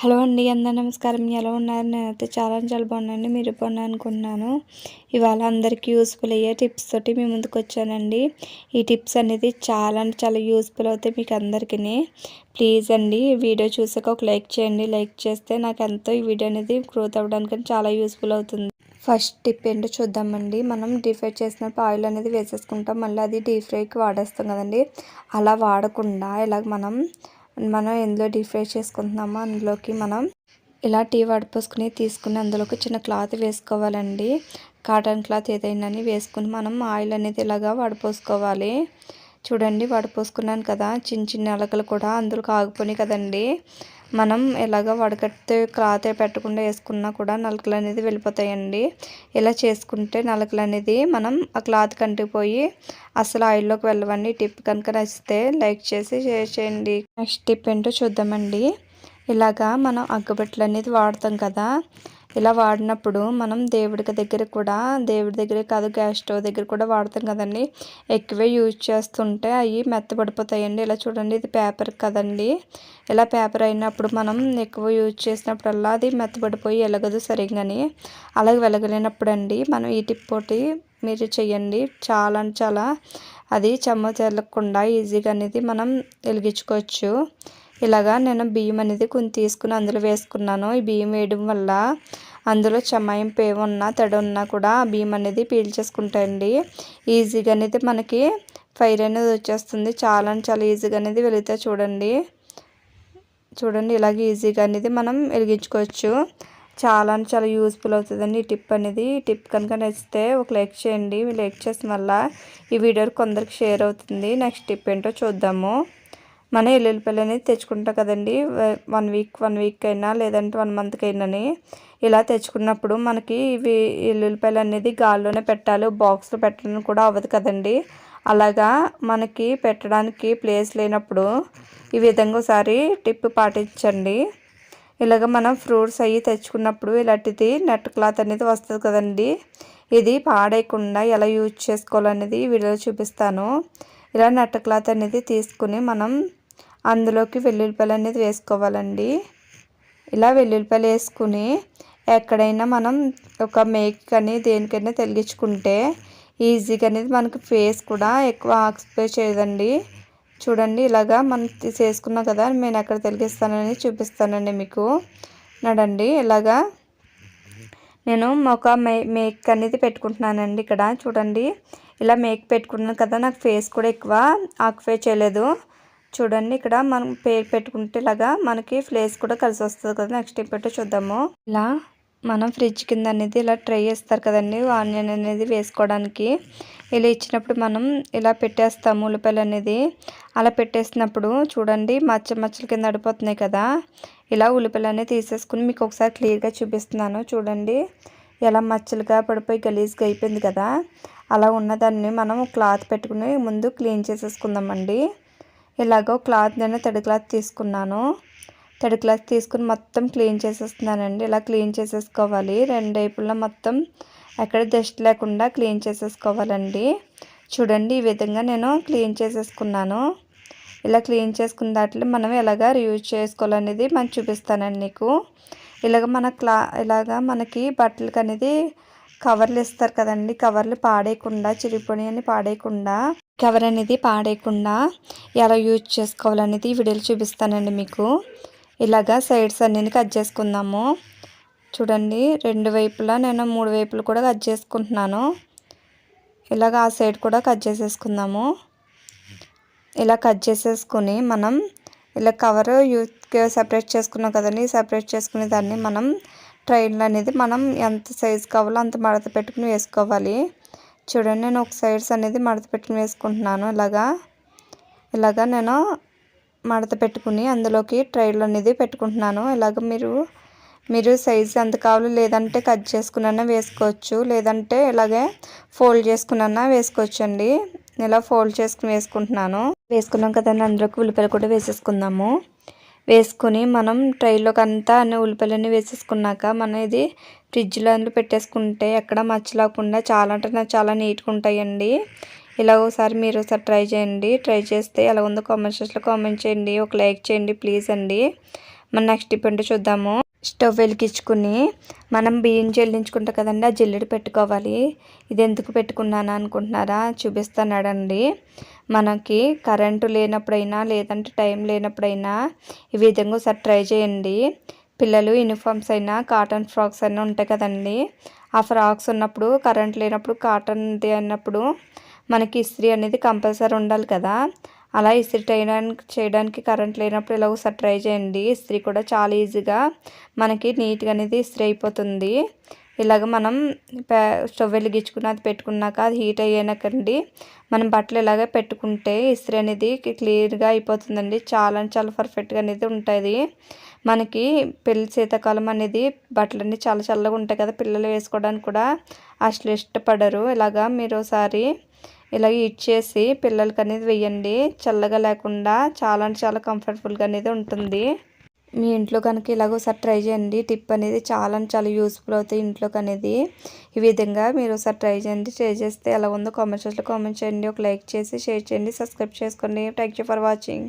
Hello అండి, అందరూ నమస్కారం. ఎలా ఉన్నారు? నేనైతే చాలా బాగున్నానండి. మీరు బాగున్నారు అనుకుంటున్నాను. ఇవాళ అందరికీ యూస్ఫుల్ అయ్యే టిప్స్ తోటి మీ ముందుకు వచ్చానండి. ఈ టిప్స్ అనేది చాలా యూస్ఫుల్ అవుతాయి మీకు అందరికీ. ప్లీజ్ అండి, వీడియో చూసాక ఒక లైక్ చేయండి. లైక్ చేస్తే నాకు ఎంతో ఈ వీడియో అనేది గ్రోత్ అవ్వడానికి చాలా యూస్ఫుల్ అవుతుంది. ఫస్ట్ టిప్ ఏంటో చూద్దామండి. మనం డీప్ ఫ్రై చేసినప్పుడు ఆయిల్ అనేది వేసేసుకుంటాం, మళ్ళీ అది డీప్ ఫ్రైకి వాడేస్తాం కదండి. అలా వాడకుండా ఇలాగ మనం ఎందులో డీప్ ఫ్రై చేసుకుంటున్నామో అందులోకి మనం ఇలా టీ వడపోసుకుని తీసుకుని అందులోకి చిన్న క్లాత్ వేసుకోవాలండి. కాటన్ క్లాత్ ఏదైనా వేసుకుని మనం ఆయిల్ అనేది ఇలాగా వడపోసుకోవాలి. చూడండి, వడపోసుకున్నాను కదా, చిన్న అలకలు కూడా అందులో ఆగిపోయినాయి కదండి. మనం ఎలాగ వడకట్టే క్లాత్ పెట్టకుండా వేసుకున్నా కూడా నలకలు అనేది వెళ్ళిపోతాయండి. ఇలా చేసుకుంటే నలకలు అనేది మనం ఆ క్లాత్ కంటిపోయి అసలు ఆయిల్లోకి వెళ్ళవండి. టిప్ కనుక నచ్చితే లైక్ చేసి షేర్ చేయండి. నెక్స్ట్ టిప్ ఏంటో చూద్దామండి. ఇలాగా మనం అగ్గబెట్టలు అనేది వాడతాం కదా. ఇలా వాడినప్పుడు మనం దేవుడి దగ్గర కాదు, గ్యాస్ స్టవ్ దగ్గర కూడా వాడతాం కదండి. ఎక్కువే యూజ్ చేస్తుంటే అవి మెత్తబడిపోతాయండి. ఇలా చూడండి, ఇది పేపర్ కదండి. ఇలా పేపర్ అయినప్పుడు మనం ఎక్కువ యూజ్ చేసినప్పుడల్లా అది మెత్తబడిపోయి వెలగదు సరిగ్గాని. అలాగే వెలగలేనప్పుడు అండి మనం ఈ టిప్ తోటి మీరు చేయండి. చాలా అది చెమ్మ చెల్లకుండా ఈజీగా అనేది మనం వెలిగించుకోవచ్చు. ఇలాగా నేను బియ్యం అనేది కొన్ని తీసుకుని అందులో వేసుకున్నాను. ఈ బియ్యం వేయడం వల్ల అందులో చెమ్మాయింపు ఏమున్నా తడి ఉన్నా కూడా ఆ బియ్యం అనేది పీల్చేసుకుంటాయండి. ఈజీగా అనేది మనకి ఫైర్ అనేది వచ్చేస్తుంది. చాలా ఈజీగా అనేది వెలుగుతాయి. చూడండి ఇలాగ ఈజీగా అనేది మనం వెలిగించుకోవచ్చు. చాలా యూస్ఫుల్ అవుతుందండి ఈ టిప్ అనేది. ఈ టిప్ కనుక నచ్చితే ఒక లైక్ చేయండి. మీరు లైక్ చేసిన వల్ల ఈ వీడియో కొందరికి షేర్ అవుతుంది. నెక్స్ట్ టిప్ ఏంటో చూద్దాము. మన ఎల్లుల్లిపాయలు అనేది తెచ్చుకుంటాం కదండి. 1 వీక్ అయినా లేదంటే 1 మంత్కి అయినా ఇలా తెచ్చుకున్నప్పుడు మనకి ఇవి ఎల్లుల్లిపాయలు అనేది గాల్లోనే పెట్టాలి. బాక్స్లో పెట్టడం కూడా అవ్వదు కదండి. అలాగా మనకి పెట్టడానికి ప్లేస్ లేనప్పుడు ఈ విధంగా ఒకసారి టిప్ పాటించండి. ఇలాగ మనం ఫ్రూట్స్ అవి తెచ్చుకున్నప్పుడు ఇలాంటిది నెట్ క్లాత్ అనేది వస్తుంది కదండి. ఇది పాడేయకుండా ఎలా యూజ్ చేసుకోవాలనేది వీడియోలో చూపిస్తాను. ఇలా నెట్ క్లాత్ అనేది తీసుకుని మనం అందులోకి వెల్లుల్లిపాయలు అనేది వేసుకోవాలండి. ఇలా వెల్లుల్లిపాయలు వేసుకుని ఎక్కడైనా మనం ఒక మేక్ కానీ దేనికైనా తగిలించుకుంటే ఈజీగా అనేది మనకి ఫేస్ కూడా ఎక్కువ ఆక్సిపై చేయదండి. చూడండి, ఇలాగా మనం చేసుకున్నాం కదా, నేను ఎక్కడ తొలగిస్తానని చూపిస్తానండి మీకు. నడండి, ఇలాగా నేను ఒక మేక్ అనేది పెట్టుకుంటున్నానండి. ఇక్కడ చూడండి, ఇలా మేక్ పెట్టుకున్నాను కదా, నాకు ఫేస్ కూడా ఎక్కువ ఆక్యుపై చేయలేదు. చూడండి, ఇక్కడ మనం పేరు పెట్టుకుంటే ఇలాగా మనకి ఫ్లేస్ కూడా కలిసి వస్తుంది కదా. నెక్స్ట్ ఏంటో చూద్దాము. ఇలా మనం ఫ్రిడ్జ్ కింద అనేది ఇలా ట్రై చేస్తారు కదండి, ఆనియన్ అనేది వేసుకోవడానికి. ఇలా ఇచ్చినప్పుడు మనం ఇలా పెట్టేస్తాము ఉల్లిపాయలు అనేది. అలా పెట్టేసినప్పుడు చూడండి, మచ్చల కింద అడిపోతున్నాయి కదా. ఇలా ఉల్లిపాయలు అనేది తీసేసుకుని మీకు ఒకసారి క్లియర్గా చూపిస్తున్నాను. చూడండి, ఎలా మచ్చలుగా పడిపోయి గలీజ్గా అయిపోయింది కదా. అలా ఉన్నదాన్ని మనం క్లాత్ పెట్టుకుని ముందు క్లీన్ చేసేసుకుందామండి. ఇలాగో క్లాత్ నేను తడి క్లాత్ తీసుకున్నాను. తడి క్లాత్ తీసుకుని మొత్తం క్లీన్ చేసేస్తున్నానండి. ఇలా క్లీన్ చేసేసుకోవాలి. 2 వైపులా మొత్తం ఎక్కడ డస్ట్ లేకుండా క్లీన్ చేసేసుకోవాలండి. చూడండి, ఈ విధంగా నేను క్లీన్ చేసేసుకున్నాను. ఇలా క్లీన్ చేసుకున్న దాంట్లో మనం ఎలాగా యూజ్ చేసుకోవాలనేది మనం చూపిస్తానండి నీకు. ఇలాగా మనకి బట్టలకి అనేది కవర్లు ఇస్తారు కదండి. కవర్లు పాడేయకుండా, చిరిగిపోయినవి పాడేయకుండా, కవర్ అనేది పాడేయకుండా ఎలా యూజ్ చేసుకోవాలనేది ఈ వీడియోలో చూపిస్తానండి మీకు. ఇలాగా సైడ్స్ అన్నీ కట్ చేసుకుందాము. చూడండి, 2 వైపులా నేను 3 వైపులు కూడా కట్ చేసుకుంటున్నాను. ఇలాగ ఆ సైడ్ కూడా కట్ చేసేసుకుందాము. ఇలా కట్ చేసేసుకుని మనం ఇలా కవర్ సెపరేట్ చేసుకున్నాం కదండి. సెపరేట్ చేసుకునే దాన్ని మనం ట్రైన్లో అనేది మనం ఎంత సైజు కావాలో అంత మడత పెట్టుకుని వేసుకోవాలి. చూడండి, నేను ఒక సైడ్స్ అనేది మడత పెట్టుకుని వేసుకుంటున్నాను. ఇలాగా నేను మడత పెట్టుకుని అందులోకి ట్రైలు అనేది పెట్టుకుంటున్నాను. ఇలాగ మీరు సైజు ఎంత కావాలో లేదంటే కట్ చేసుకున్నా వేసుకోవచ్చు, లేదంటే ఇలాగే ఫోల్డ్ చేసుకున్నా వేసుకోవచ్చు అండి. ఇలా ఫోల్డ్ చేసుకుని వేసుకున్నాం కదండి. అందులోకి ఉల్లిపాయలు కూడా వేసేసుకుందాము. వేసుకుని మనం ట్రైలోకి అంతా అన్ని ఉల్లిపాయలన్నీ వేసేసుకున్నాక మనం ఇది ఫ్రిడ్జ్లో పెట్టేసుకుంటే ఎక్కడ మచ్చలేకుండా చాలా నీట్గా ఉంటాయండి. ఇలా ఒకసారి మీరు ట్రై చేయండి. ట్రై చేస్తే ఎలా ఉందో కామెంట్ సెక్షన్లో కామెంట్ చేయండి. ఒక లైక్ చేయండి ప్లీజ్ అండి. మన నెక్స్ట్ టిప్ ఏంటో చూద్దాము. స్టవ్ వెలిగించుకుని మనం బియ్యం జల్లించుకుంటాం కదండి, ఆ జల్లెడ పెట్టుకోవాలి. ఇది ఎందుకు పెట్టుకున్నాను అనుకుంటున్నారా? చూపిస్తున్నాడండి. మనకి కరెంటు లేనప్పుడైనా లేదంటే టైం లేనప్పుడైనా ఈ విధంగా ఒకసారి ట్రై చేయండి. పిల్లలు యూనిఫామ్స్ అయినా కాటన్ ఫ్రాక్స్ అయినా ఉంటాయి కదండి, ఆ ఫ్రాక్స్ ఉన్నప్పుడు కరెంట్ లేనప్పుడు కాటన్ది అన్నప్పుడు మనకి ఇస్త్రీ అనేది కంపల్సరీ ఉండాలి కదా. అలా ఇస్త్రీ చేయడానికి కరెంట్ లేనప్పుడు ఇలా ఒకసారి ట్రై చేయండి. ఇస్త్రీ కూడా చాలా ఈజీగా మనకి నీట్గా అనేది ఇస్త్రీ అయిపోతుంది. ఇలాగ మనం స్టవ్ వెలిగించుకుని అది పెట్టుకున్నాక అది హీట్ అయ్యాకండి మనం బట్టలు ఇలాగ పెట్టుకుంటే ఇస్త్రీ అనేది క్లియర్గా అయిపోతుందండి. చాలా చాలా పర్ఫెక్ట్గా అనేది ఉంటుంది. మనకి పెళ్లి శీతాకాలం అనేది బట్టలన్నీ చాలా చల్లగా ఉంటాయి కదా, పిల్లలు వేసుకోవడానికి కూడా అసలు ఇష్టపడరు. ఇలాగా మీరు ఒకసారి ఇలా హీట్ చేసి పిల్లలకి అనేది వేయండి. చల్లగా లేకుండా చాలా అంటే చాలా కంఫర్టబుల్గా అనేది ఉంటుంది. మీ ఇంట్లో కనుక ఇలాగ ఒకసారి ట్రై చేయండి. టిప్ అనేది చాలా అంటే చాలా యూస్ఫుల్ అవుతాయి ఇంట్లోకి అనేది. ఈ విధంగా మీరు ఒకసారి ట్రై చేయండి. ట్రై చేస్తే ఎలా ఉందో కామెంట్ సెక్షన్లో కామెంట్ చేయండి. ఒక లైక్ చేసి షేర్ చేయండి, సబ్స్క్రైబ్ చేసుకోండి. Thank you for watching.